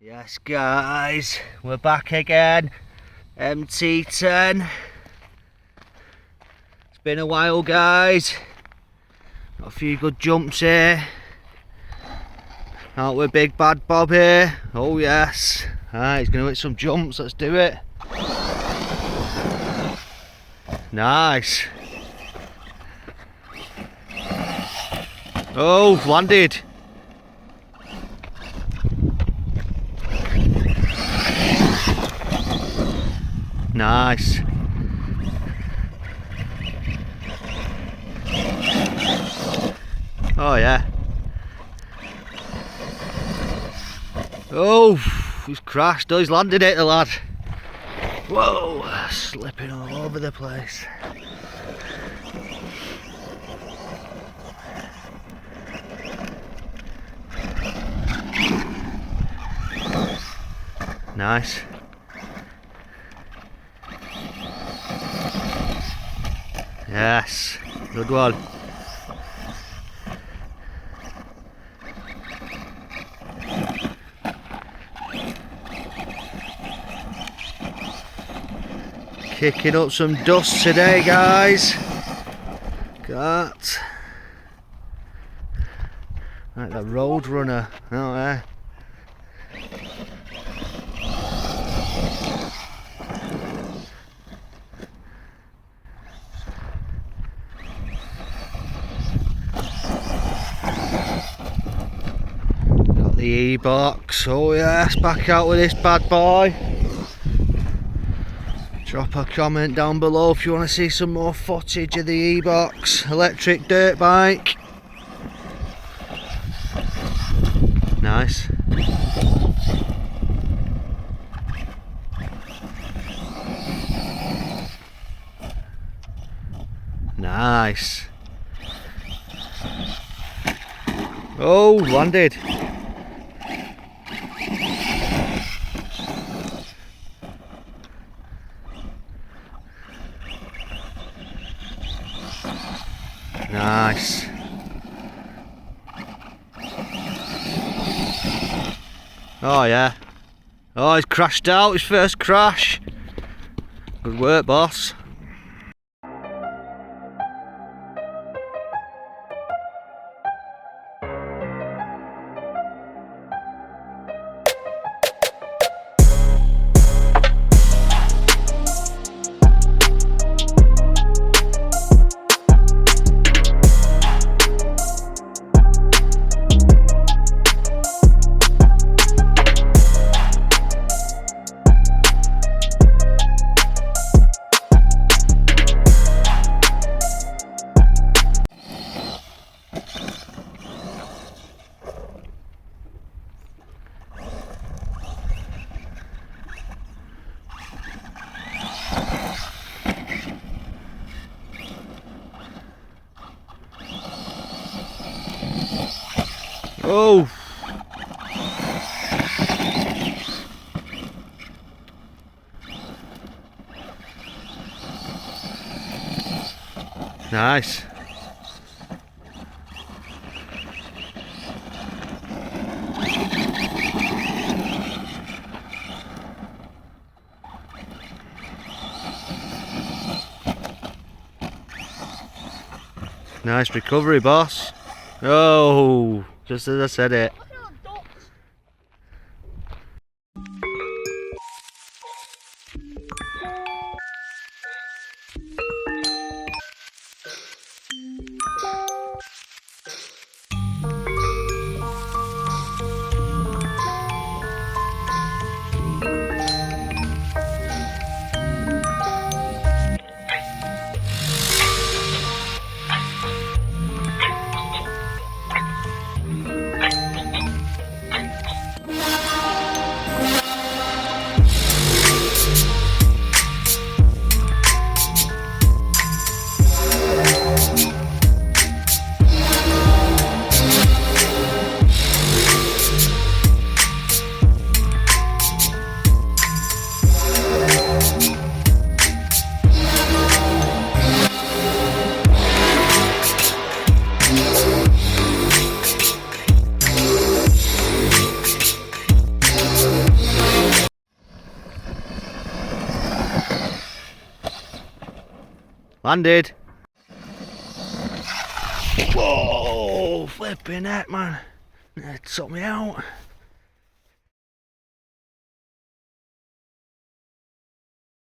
Yes guys, we're back again. MT10. It's been a while guys. Got a few good jumps here. Out with Big Bad Bob here. Oh yes. Alright, he's gonna hit some jumps, let's do it. Nice. Oh, landed. Nice. Oh yeah. Oh, he's crashed. Oh, he's landed it, the lad. Whoa, slipping all over the place. Nice. Yes, good one. Kicking up some dust today, guys. Got like the road runner out there. Got the E-box. Oh yes, back out with this bad boy. Drop a comment down below if you want to see some more footage of the E-box electric dirt bike. Nice. Nice. Oh, landed. Nice. Oh yeah. Oh, he's crashed out, his first crash. Good work, boss. Oh! Nice. Nice recovery, boss. Oh, just as I said it. Landed. Whoa, flipping heck, man. It took me out.